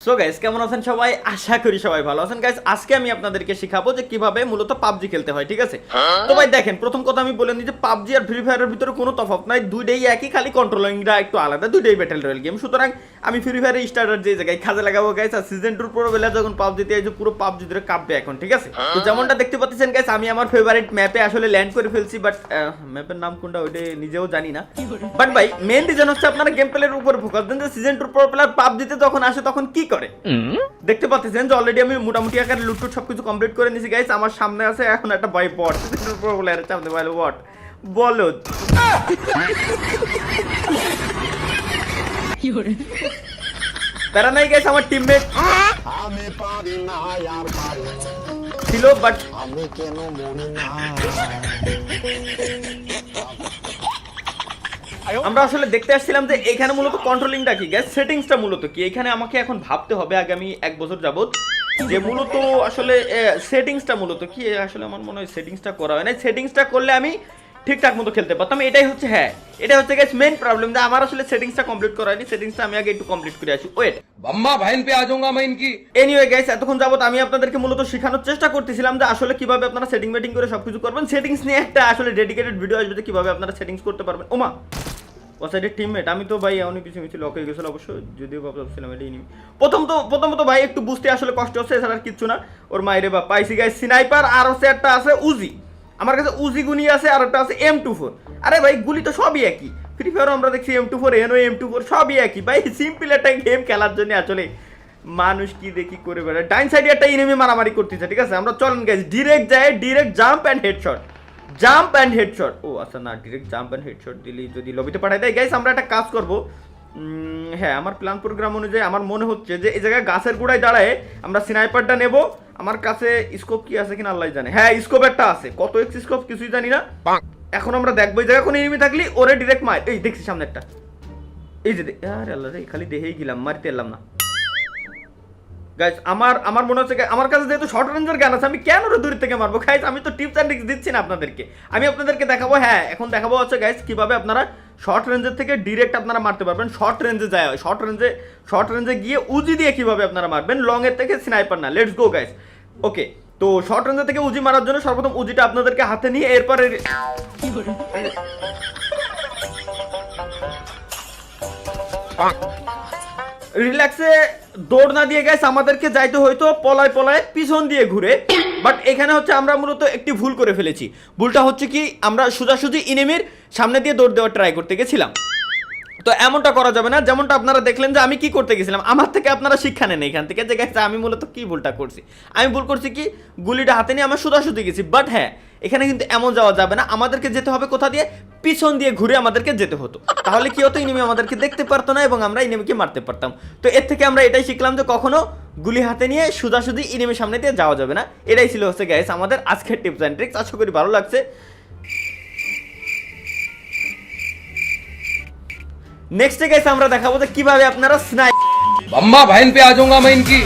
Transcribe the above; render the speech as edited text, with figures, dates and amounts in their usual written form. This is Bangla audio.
সো গাইস কেমন আছেন সবাই? আশা করি সবাই ভালো আছেন। গাইস আজকে আমি আপনাদেরকে শেখাবো যে কিভাবে মূলত পাবজি খেলতে হয়, ঠিক আছে? তো ভাই দেখেন, প্রথম কথা আমি বলে নিই যে পাবজি আর ফ্রি ফায়ারের ভিতরে কোনো তফাৎ নাই, দুইটাই একই, খালি কন্ট্রোলিংটা একটু আলাদা, দুইটাই ব্যাটল রয়্যাল গেম। সুতরাং আমি ফ্রি ফায়ারের স্টার্টার যে জায়গায় কাজে লাগাবো গাইস, আর সিজন 2 পুরো বেলা যখন পাবজিতে এই যে পুরো পাবজি ধরে কাঁপবে এখন, ঠিক আছে? তো যেমনটা দেখতে পাচ্ছেন গাইস, আমি আমার ফেভারিট ম্যাপে আসলে ল্যান্ড করে ফেলছি, বাট ম্যাপের নাম কোনটা ওইটা নিজেও জানি না। বাট ভাই মেইন রিজন হচ্ছে আপনারা গেম প্লের উপর ফোকাস দেন যে সিজন 2 প্রো প্লেয়ার পাবজিতে যখন আসে তখন কি করে। দেখতে পাচ্ছেন যে অলরেডি আমি মোটামুটি আকারে লুটটুট সবকিছু কমপ্লিট করে নিয়েছি গাইস। আমার সামনে আছে এখন একটা বাই বট, প্রো প্লেয়ারের সামনে বলে বট বলো প্যারা নাই গাইস, আমার টিমমেট ছিল বাট আমরা আসলে দেখতে আসছিলাম যে এখানে মূলত কন্ট্রোলিংটা কি গাইস, সেটিংসটা মূলত কি। এখানে আমাকে এখন ভাবতে হবে আগামী 1 বছর যাবত যে মূলত আসলে সেটিংসটা মূলত কি। আসলে আমার মনে হয় সেটিংসটা করা হয় না, সেটিংসটা করলে আমি ঠিকঠাক মতো খেলতে পারতাম। এটাই হচ্ছে, হ্যাঁ এটা হচ্ছে গাইস মেইন প্রবলেম যে আমার আসলে সেটিংসটা কমপ্লিট করা হয়নি। সেটিংসটা আমি আগে একটু কমপ্লিট করে আসি। ওয়েট बम्मा बहन पे आ जाऊंगा मैं इनकी। এনিওয়ে গাইস, এতক্ষণ যাবত আমি আপনাদেরকে মূলত শেখানোর চেষ্টা করতেছিলাম যে আসলে কিভাবে আপনারা সেটিং মেটিং করে সবকিছু করবেন। সেটিংস নিয়ে একটা আসলে ডেডিকেটেড ভিডিও আসবে যে কিভাবে আপনারা সেটিংস করতে পারবেন। ওমা ও সাইডের টিমমেট, আমি তো ভাই অনেক কিছু মিছিল লক হয়ে গেছিল অবশ্য, যদিও ভাবছিলাম এটাই নিবি। প্রথমত ভাই একটু বুঝতে আসলে কষ্ট হচ্ছে, এছাড়া আর কিচ্ছু না। ওর মাইরে বাপ পাইছি গাইস স্নাইপার, আর হচ্ছে একটা আছে উজি। আমার কাছে উজি গুনি আছে, আর একটা আছে M24। আরে ভাই গুলি তো সবই একই, ফ্রি ফায়ার আমরা দেখছি M24 এনো M24 সবই একই ভাই। সিম্পল একটা গেম খেলার জন্য আসলে মানুষ কি দেখি করে বেড়ায়। ডাইন সাইডে একটা এনিমি মারামারি করতেছে, ঠিক আছে? আমরা চলেন গাইস ডিরেক্ট যাই, direct jump and headshot, jump and headshot. ও আচ্ছা না, ডিরেক্ট জাম্প অ্যান্ড হেডশট দিলি যদি লবিতে পাঠাই দেয় গাইস, আমরা একটা কাজ করব। হ্যাঁ আমার প্ল্যান প্রোগ্রাম অনুযায়ী আমার মনে হচ্ছে যে এই জায়গায় গাছের গোড়ায় দাঁড়ায় আমরা স্নাইপারটা নেব। আমার কাছে স্কোপ কি আছে কিনা আল্লাহ জানে। হ্যাঁ স্কোপ একটা আছে, কত এক্স স্কোপ কিছুই জানি না। এখন আমরা দেখবো এই জায়গায় কোনো এনিমি থাকলে ওরে ডিরেক্ট মার। এই দেখছি সামনে একটা, এই যে আরে আল্লাহ রে, খালি দেখেই গেলাম, মারতে এলাম না গাইস। আমার মনে হচ্ছে আমার কাছে যেহেতু শর্ট রেঞ্জের গান আছে, আমি কেন ওরা দূর থেকে মারবো গাইস? আমি তো টিপস অ্যান্ড ট্রিক্স দিচ্ছি না আপনাদেরকে, আমি আপনাদেরকে দেখাবো। হ্যাঁ এখন দেখাবো হচ্ছে গাইস কিভাবে আপনারা শর্ট রেঞ্জের থেকে ডিরেক্ট আপনারা মারতে পারবেন। শর্ট রেঞ্জে যায়, শর্ট রেঞ্জে গিয়ে উজি দিয়ে কিভাবে আপনারা মারবেন, লং এর থেকে স্নাইপার না। Let's go guys. ওকে, তো শর্ট রেঞ্জে থেকে উজি মারার জন্য সর্বপ্রথম উজিটা আপনাদেরকে হাতে নিয়ে এরপরে রিল্যাক্সে দৌড় না দিয়ে গাইস আমাদেরকে যাইতে হয়তো পলায় পলায় পিছন দিয়ে ঘুরে। বাট এখানে হচ্ছে আমরা মূলত একটি ভুল করে ফেলেছি। ভুলটা হচ্ছে কি, আমরা সোজাসুজি এনিমির সামনে দিয়ে দৌড় দেওয়ার ট্রাই করতে গেছিলাম। তো এমনটা করা যাবে না। যেমনটা আপনারা দেখলেন যে আমি কি করতে গেছিলাম, আমার থেকে আপনারা শিক্ষা নেন এখান থেকে যে গাইস আমি মূলত কি ভুলটা করছি। আমি ভুল করছি কি, গুলিটা হাতে নিয়ে আমরা সোজাসুজি গেছি। বাট হ্যাঁ এখানে কিন্তু এমন যাওয়া যাবে না, আমাদেরকে যেতে হবে কোথা দিয়ে, পিছন দিয়ে ঘুরে আমাদেরকে যেতে হতো। তাহলে কি হতো, এনিমি আমাদেরকে দেখতে পারতো না এবং আমরা এনিমিকে মারতে পারতাম। তো এর থেকে আমরা এটাই শিখলাম যে কখনো গুলি হাতে নিয়ে সোজাসুজি এনিমির সামনে দিয়ে যাওয়া যাবে না। এটাই ছিল হচ্ছে গাইস আমাদের আজকের টিপস অ্যান্ড ট্রিক্স। আশা করি ভালো লাগছে। নেক্সট গাইস আমরা দেখাবো যে কিভাবে আপনারা স্নাইপ बम्मा बहन पे आ जाऊंगा मैं इनकी।